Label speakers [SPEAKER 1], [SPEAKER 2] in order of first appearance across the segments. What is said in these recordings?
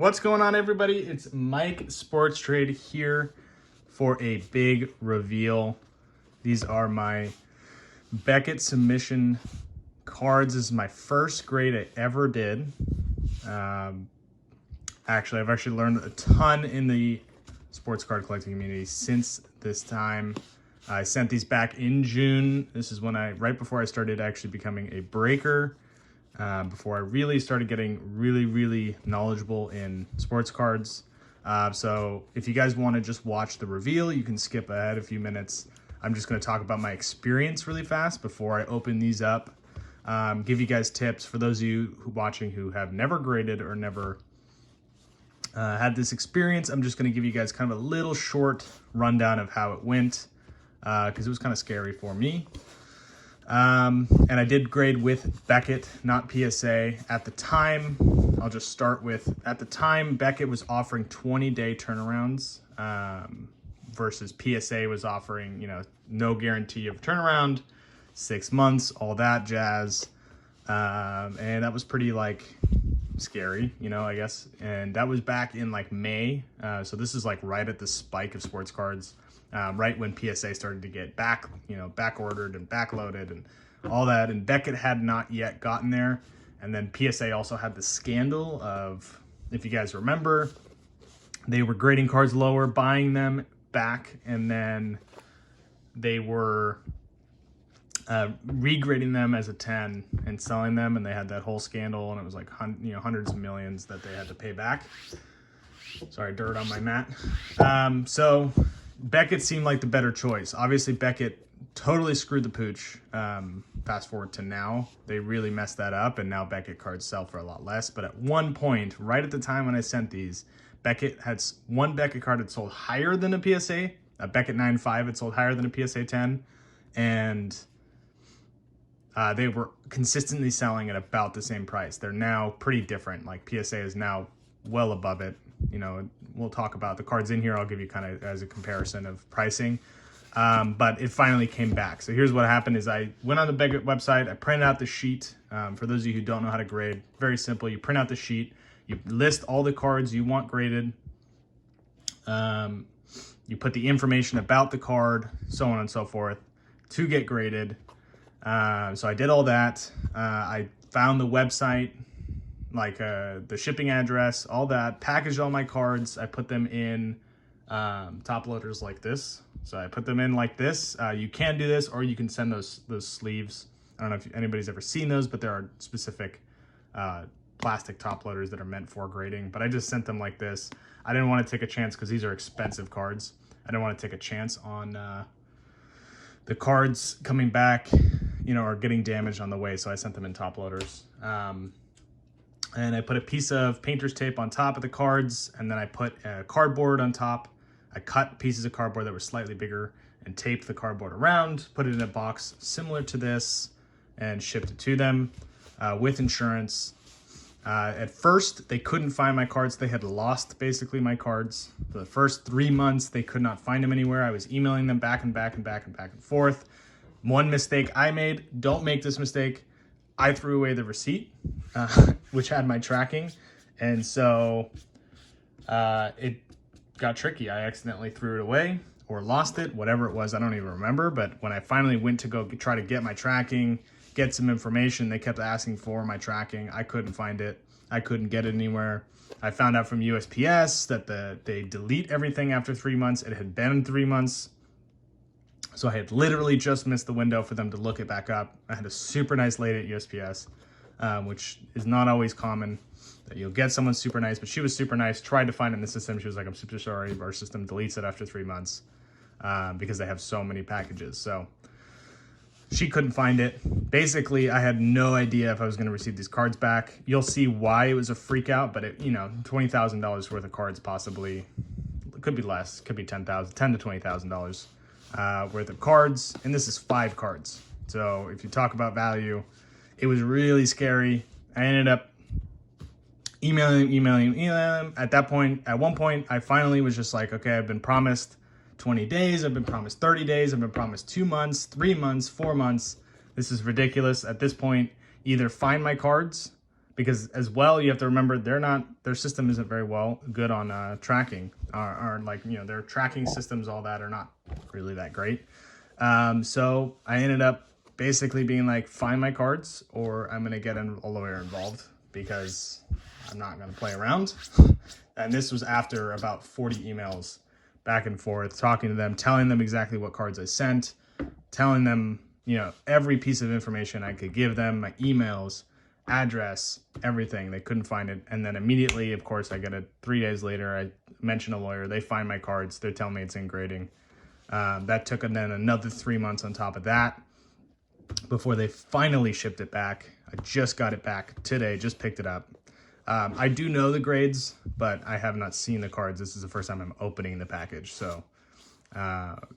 [SPEAKER 1] What's going on, everybody? It's Mike Sports Trade here for a big reveal. These are my Beckett submission cards. This is my first grade I ever did. I've actually learned a ton in the sports card collecting community since this time. I sent these back in June. This is when right before I started actually becoming a breaker. Before I really started getting really knowledgeable in sports cards. So if you guys want to just watch the reveal, you can skip ahead a few minutes. I'm just going to talk about my experience really fast before I open these up. Give you guys tips for those of you watching who have never graded or never had this experience. I'm just going to give you guys kind of a little short rundown of how it went because it was kind of scary for me. And I did grade with Beckett, not PSA. At the time, I'll just start with, at the time, Beckett was offering 20-day turnarounds versus PSA was offering, no guarantee of turnaround, 6 months, all that jazz. And that was pretty, scary, I guess. And that was back in, May. So this is, right at the spike of sports cards. Right when PSA started to get back ordered and backloaded and all that. And Beckett had not yet gotten there. And then PSA also had the scandal of, if you guys remember, they were grading cards lower, buying them back, and then they were regrading them as a 10 and selling them. And they had that whole scandal, and it was hundreds of millions that they had to pay back. Sorry, dirt on my mat. So Beckett seemed like the better choice. Obviously, Beckett totally screwed the pooch. Fast forward to now, they really messed that up, and now Beckett cards sell for a lot less. But at one point, right at the time when I sent these, one Beckett card had sold higher than a PSA. A Beckett 9.5 had sold higher than a PSA 10, and they were consistently selling at about the same price. They're now pretty different. PSA is now well above it. We'll talk about the cards in here. I'll give you kind of as a comparison of pricing. But it finally came back. So here's what happened is I went on the Beckett website. I printed out the sheet. For those of you who don't know how to grade, very simple. You print out the sheet. You list all the cards you want graded. You put the information about the card, so on and so forth, to get graded. So I did all that. I found the website, the shipping address, all that, packaged all my cards. I put them in top loaders like this. So I put them in like this. You can do this, or you can send those sleeves. I don't know if anybody's ever seen those, but there are specific plastic top loaders that are meant for grading. But I just sent them like this. I didn't want to take a chance because these are expensive cards. I didn't want to take a chance on the cards coming back, or getting damaged on the way. So I sent them in top loaders. And I put a piece of painter's tape on top of the cards, and then I put a cardboard on top. I cut pieces of cardboard that were slightly bigger and taped the cardboard around, put it in a box similar to this, and shipped it to them with insurance. At first, they couldn't find my cards. They had lost basically my cards. For the first 3 months, they could not find them anywhere. I was emailing them back and forth. One mistake I made, don't make this mistake. I threw away the receipt, which had my tracking. And so it got tricky. I accidentally threw it away or lost it, whatever it was. I don't even remember. But when I finally went to go try to get my tracking, get some information, they kept asking for my tracking. I couldn't find it. I couldn't get it anywhere. I found out from USPS that they delete everything after 3 months. It had been 3 months. So I had literally just missed the window for them to look it back up. I had a super nice lady at USPS, which is not always common that you'll get someone super nice, but she was super nice, tried to find it in the system. She was like, I'm super sorry, our system deletes it after 3 months because they have so many packages. So she couldn't find it. Basically, I had no idea if I was going to receive these cards back. You'll see why it was a freak out, but $20,000 worth of cards possibly. It could be less, could be $10,000 to $20,000. Worth of cards, and this is 5 cards. So if you talk about value, it was really scary. I ended up emailing them. At one point, I finally was just like, okay, I've been promised 20 days, I've been promised 30 days, I've been promised 2 months, 3 months, 4 months. This is ridiculous. At this point, either find my cards, because as well, you have to remember their system isn't very good on tracking, or like, you know, their tracking systems, all that are not really that great. So I ended up basically being like, find my cards or I'm going to get a lawyer involved because I'm not going to play around. And this was after about 40 emails back and forth, talking to them, telling them exactly what cards I sent, telling them, you know, every piece of information I could give them, my emails, address, everything. They couldn't find it. And then immediately, of course, I get it 3 days later. I mention a lawyer. They find my cards. They're telling me it's in grading. That took then another 3 months on top of that before they finally shipped it back. I just got it back today, just picked it up. I do know the grades, but I have not seen the cards. This is the first time I'm opening the package. So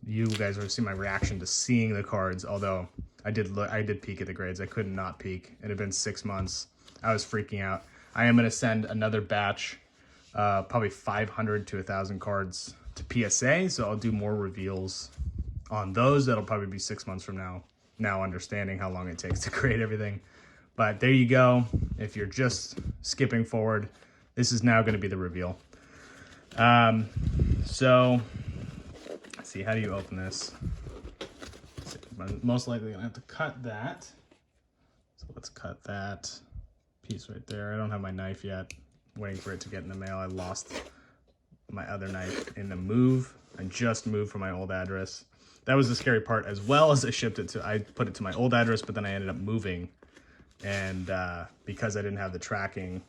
[SPEAKER 1] you guys are seeing my reaction to seeing the cards, although I did peek at the grades. I could not peek. It had been 6 months. I was freaking out. I am going to send another batch, probably 500 to 1,000 cards to PSA, so I'll do more reveals on those. That'll probably be 6 months from now understanding how long it takes to grade everything. But there you go. If you're just skipping forward, this is now going to be the reveal. So let's see, how do you open this? I'm most likely going to have to cut that. So let's cut that piece right there. I don't have my knife yet. I'm waiting for it to get in the mail. I lost my other knife in the move. I just moved from my old address. That was the scary part, as well as I put it to my old address, but then I ended up moving. And because I didn't have the tracking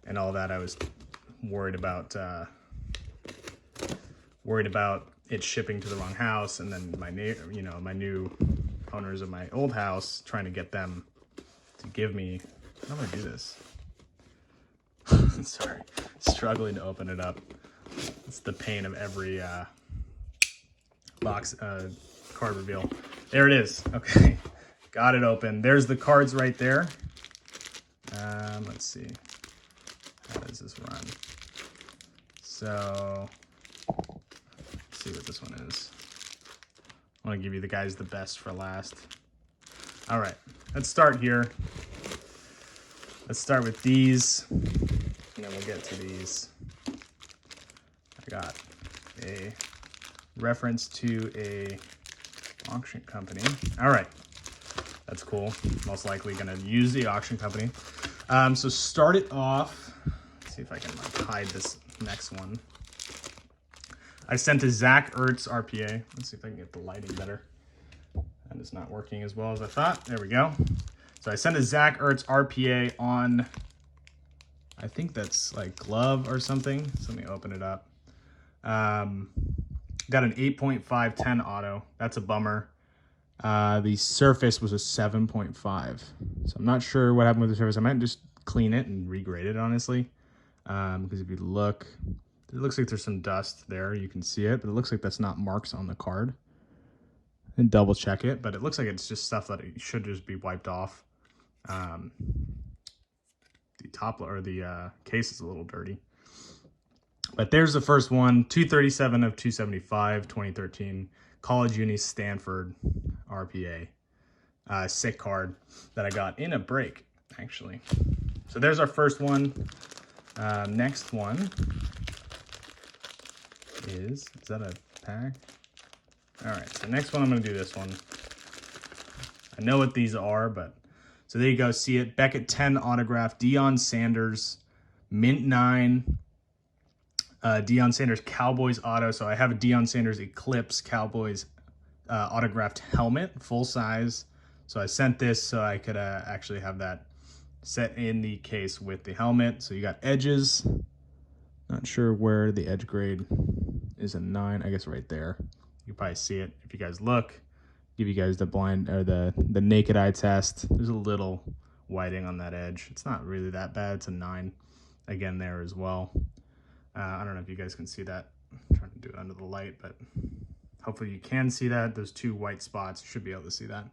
[SPEAKER 1] and all that, I was worried about it shipping to the wrong house, and then my new owners of my old house, trying to get them to give me. How do I do this? Sorry, struggling to open it up. It's the pain of every box card reveal. There it is. Okay, got it open. There's the cards right there. Let's see. How does this run? So let's see what this one is. I want to give you the guys the best for last. All right, let's start here. Let's start with these, and then we'll get to these. I got a reference to a auction company. All right, that's cool. Most likely gonna use the auction company. So start it off. Let's see if I can hide this next one. I sent a Zach Ertz RPA. Let's see if I can get the lighting better. And it's not working as well as I thought. There we go. So I sent a Zach Ertz RPA on, I think that's like glove or something. So let me open it up. Got an 8.510 auto. That's a bummer. The surface was a 7.5. So I'm not sure what happened with the surface. I might just clean it and regrade it, honestly. Because if you look, it looks like there's some dust there. You can see it, but it looks like that's not marks on the card. And double check it, but it looks like it's just stuff that it should just be wiped off. The top or the case is a little dirty. But there's the first one, 237 of 275, 2013, College Uni Stanford RPA. Sick card that I got in a break, actually. So there's our first one. Next one is that a pack? All right, so next one, I'm gonna do this one. I know what these are, but, so there you go, see it. Beckett 10 autograph, Deion Sanders, mint 9, Deion Sanders Cowboys auto. So I have a Deion Sanders Eclipse Cowboys autographed helmet, full size. So I sent this so I could actually have that set in the case with the helmet. So you got edges. Not sure where the edge grade is, a 9, I guess right there. You can probably see it if you guys look. Give you guys the blind or the naked eye test. There's a little whiting on that edge. It's not really that bad. It's a 9 again there as well. I don't know if you guys can see that. I'm trying to do it under the light, but hopefully you can see that. Those 2 white spots, you should be able to see that.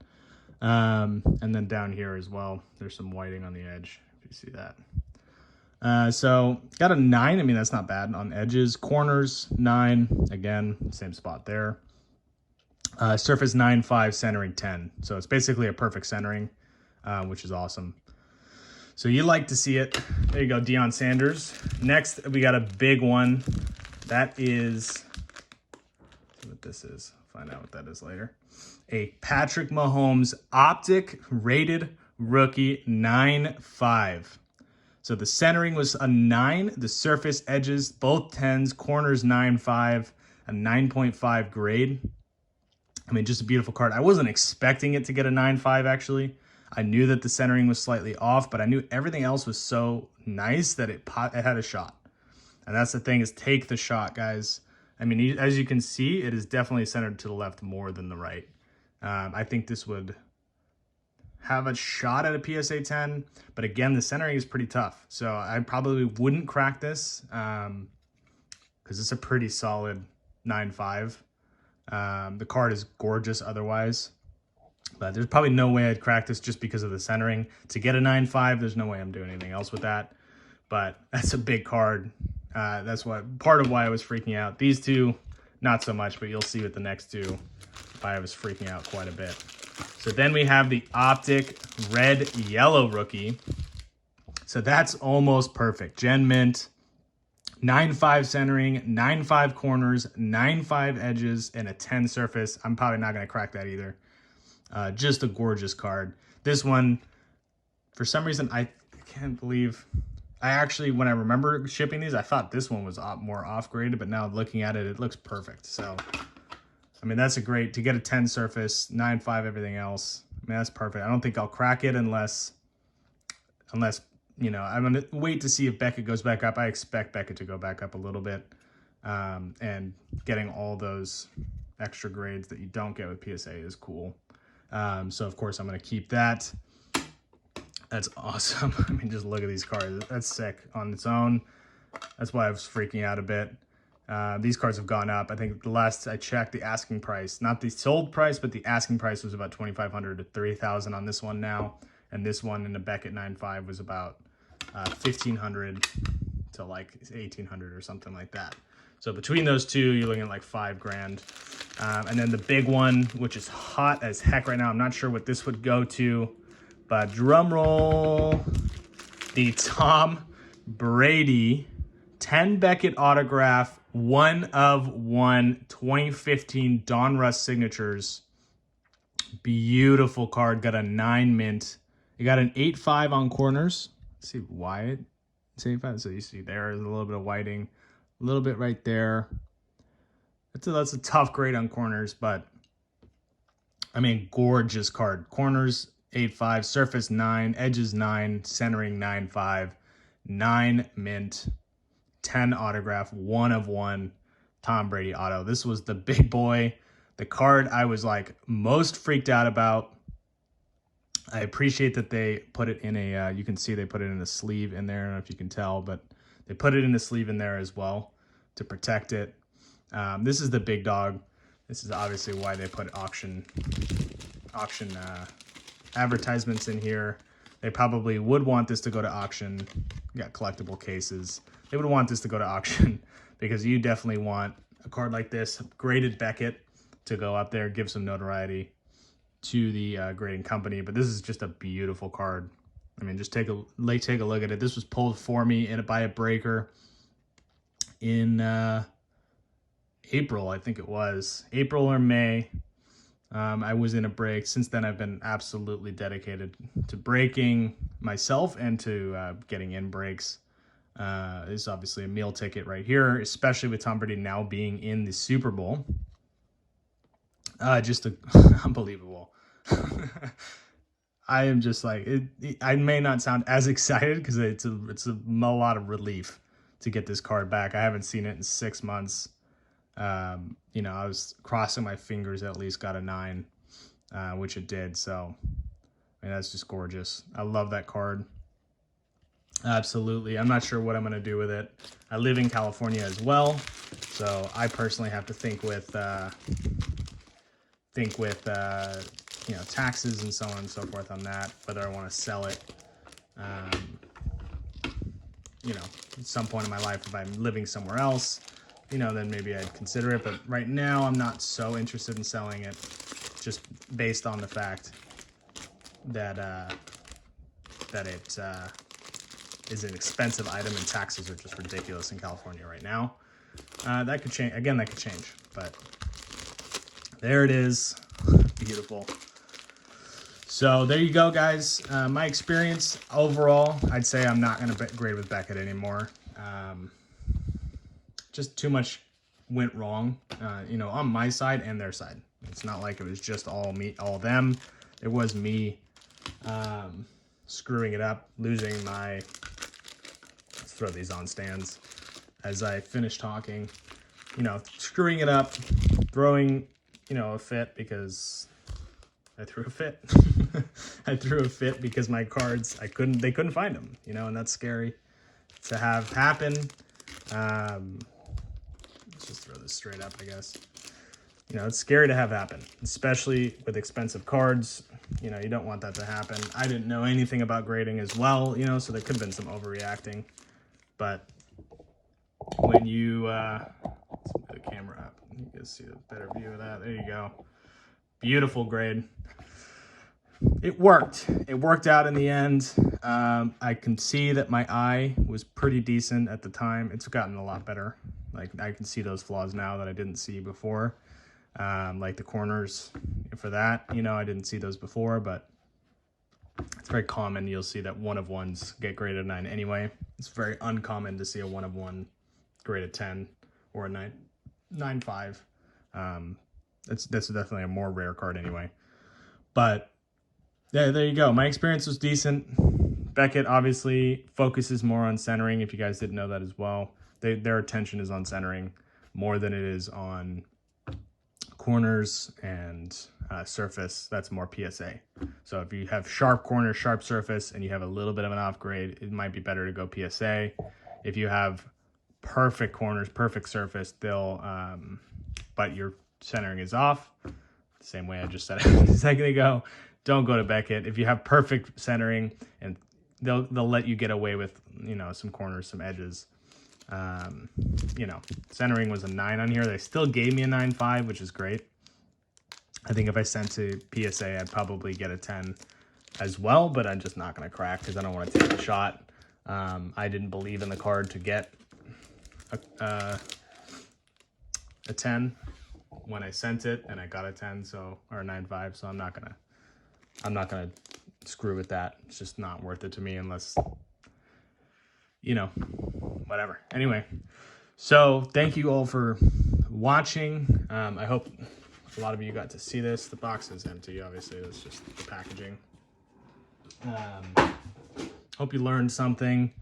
[SPEAKER 1] And then down here as well, there's some whiting on the edge, if you see that. So got a 9. I mean, that's not bad on edges. Corners, 9. Again, same spot there. Surface 9.5, centering 10. So it's basically a perfect centering, which is awesome. So you like to see it. There you go, Deion Sanders. Next, we got a big one. That is, let's see what this is. Find out what that is later. A Patrick Mahomes optic rated rookie 9.5. So the centering was a 9, the surface edges, both 10s, corners 9.5, a 9.5 grade. I mean, just a beautiful card. I wasn't expecting it to get a 9.5, actually. I knew that the centering was slightly off, but I knew everything else was so nice that it had a shot. And that's the thing, is take the shot, guys. I mean, as you can see, it is definitely centered to the left more than the right. I think this would have a shot at a PSA 10, but again, the centering is pretty tough. So I probably wouldn't crack this because it's a pretty solid 9.5. The card is gorgeous otherwise, but there's probably no way I'd crack this just because of the centering. To get a 9.5, there's no way I'm doing anything else with that, but that's a big card. That's part of why I was freaking out. These two, not so much, but you'll see with the next two why I was freaking out quite a bit. So then we have the optic red yellow rookie. So that's almost perfect. Gen Mint, 9.5 centering, 9.5 corners, 9.5 edges, and a 10 surface. I'm probably not going to crack that either. Just a gorgeous card. This one, for some reason, I can't believe... I actually, when I remember shipping these, I thought this one was more off-graded, but now looking at it, it looks perfect. So, I mean, that's a great, to get a 10 surface, 9.5 everything else. I mean, that's perfect. I don't think I'll crack it unless, you know, I'm going to wait to see if Beckett goes back up. I expect Beckett to go back up a little bit, and getting all those extra grades that you don't get with PSA is cool. So, of course, I'm going to keep that. That's awesome. I mean, just look at these cards. That's sick on its own. That's why I was freaking out a bit. These cards have gone up. I think the last I checked, the asking price, not the sold price, but the asking price was about $2,500 to $3,000 on this one now. And this one in the Beckett 9.5 was about $1,500 to like $1,800 or something like that. So between those two, you're looking at like $5,000. And then the big one, which is hot as heck right now. I'm not sure what this would go to. But drum roll, the Tom Brady 10 Beckett autograph, 1/1 2015 Donruss signatures. Beautiful card. Got a 9 mint. You got an 8.5 on corners. Let's see why it's 8.5. So you see there's a little bit of whiting, a little bit right there. That's a tough grade on corners, but I mean, gorgeous card. Corners 8.5, surface 9, edges 9, centering 9.5, 9 mint, 10 autograph, 1/1 Tom Brady auto. This was the big boy, the card I was like most freaked out about. I appreciate that they put it in a, you can see they put it in a sleeve in there. I don't know if you can tell, but they put it in the sleeve in there as well to protect it. This is the big dog. This is obviously why they put auction advertisements in here. They probably would want this to go to auction. You got collectible cases. They would want this to go to auction because you definitely want a card like this, graded Beckett, to go up there, give some notoriety to the grading company. But this is just a beautiful card. I mean, just take a look at it. This was pulled for me by a breaker in April, I think it was. April or May. I was in a break. Since then, I've been absolutely dedicated to breaking myself and to getting in breaks. It's obviously a meal ticket right here, especially with Tom Brady now being in the Super Bowl. Just unbelievable. I am just like, I may not sound as excited because it's a lot of relief to get this card back. I haven't seen it in 6 months. You know, I was crossing my fingers at least got a 9, which it did. So, I mean, that's just gorgeous. I love that card. Absolutely. I'm not sure what I'm going to do with it. I live in California as well, so I personally have to think with you know, taxes and so on and so forth on that, whether I want to sell it. You know, at some point in my life, if I'm living somewhere else, you know, then maybe I'd consider it. But right now, I'm not so interested in selling it, just based on the fact that is an expensive item, and taxes are just ridiculous in California right now. That could change. Again, that could change. But there it is. Beautiful. So there you go, guys. My experience overall, I'd say I'm not going to grade with Beckett anymore. Just too much went wrong, on my side and their side. It's not like it was just all me, all them. It was me screwing it up, losing my, let's throw these on stands as I finish talking, screwing it up, throwing, a fit because I threw a fit. I threw a fit because my cards, they couldn't find them, and that's scary to have happen. Let's just throw this straight up, I guess. It's scary to have happen, especially with expensive cards. You don't want that to happen. I didn't know anything about grading as well, so there could have been some overreacting. But when you, let's move the camera up. You can see a better view of that. There you go. Beautiful grade. It worked. It worked out in the end. I can see that my eye was pretty decent at the time. It's gotten a lot better. Like, I can see those flaws now that I didn't see before. Like the corners for that, I didn't see those before, but it's very common. You'll see that 1 of 1s get graded 9 anyway. It's very uncommon to see a 1 of 1 graded 10 or a 9.5. That's definitely a more rare card anyway. But yeah, there you go. My experience was decent. Beckett obviously focuses more on centering, if you guys didn't know that as well. Their attention is on centering more than it is on corners and surface. That's more PSA. So if you have sharp corners, sharp surface, and you have a little bit of an off grade, it might be better to go PSA. If you have perfect corners, perfect surface, but your centering is off, the same way I just said it a second ago, don't go to Beckett. If you have perfect centering, and they'll let you get away with some corners, some edges. Centering was a 9 on here. They still gave me a 9.5, which is great. I think if I sent to PSA, I'd probably get a 10 as well, but I'm just not going to crack because I don't want to take the shot. I didn't believe in the card to get a 10 when I sent it, and I got a 10, or a 9.5, so I'm not gonna screw with that. It's just not worth it to me unless, whatever. Anyway, so thank you all for watching. I hope a lot of you got to see this. The box is empty, obviously. It's just the packaging. Hope you learned something.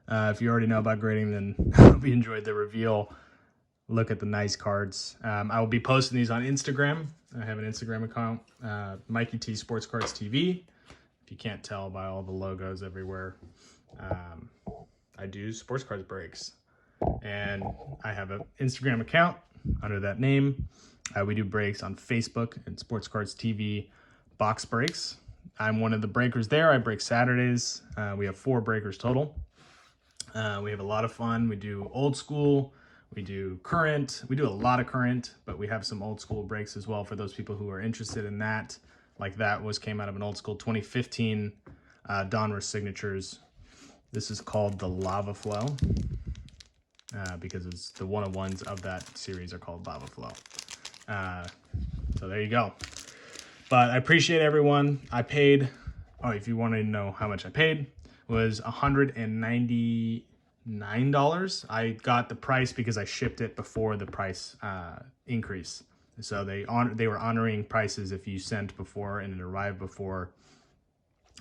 [SPEAKER 1] If you already know about grading, then I hope you enjoyed the reveal. Look at the nice cards. I will be posting these on Instagram. I have an Instagram account, Mikey T Sports Cards TV. If you can't tell by all the logos everywhere, I do sports cards breaks, and I have an Instagram account under that name. We do breaks on Facebook and Sports Cards TV box breaks. I'm one of the breakers there. I break Saturdays. We have 4 breakers total. We have a lot of fun. We do old school. We do current. We do a lot of current, but we have some old school breaks as well for those people who are interested in that. Like that came out of an old school 2015 Donruss signatures. This is called the Lava Flow because it's the 1 of 1s of that series are called Lava Flow. So there you go. But I appreciate everyone. I paid, if you want to know how much I paid, was $199. I got the price because I shipped it before the price increase. So they were honoring prices if you sent before and it arrived before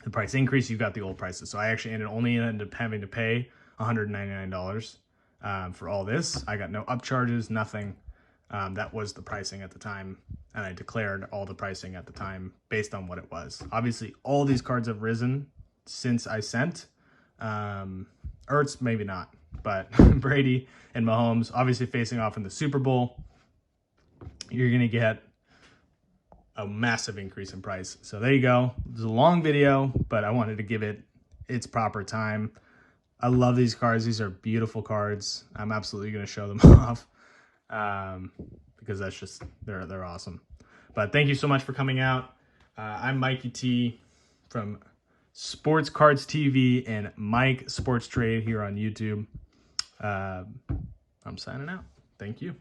[SPEAKER 1] the price increase. You got the old prices. So I actually only ended up having to pay $199 for all this. I got no upcharges, nothing. That was the pricing at the time, and I declared all the pricing at the time based on what it was. Obviously, all these cards have risen since I sent. Ertz, maybe not, but Brady and Mahomes, obviously facing off in the Super Bowl, you're going to get a massive increase in price. So there you go. It was a long video, but I wanted to give it its proper time. I love these cards. These are beautiful cards. I'm absolutely going to show them off because that's just, they're awesome. But thank you so much for coming out. I'm Mikey T from Sports Cards TV and Mike Sports Trade here on YouTube. I'm signing out. Thank you.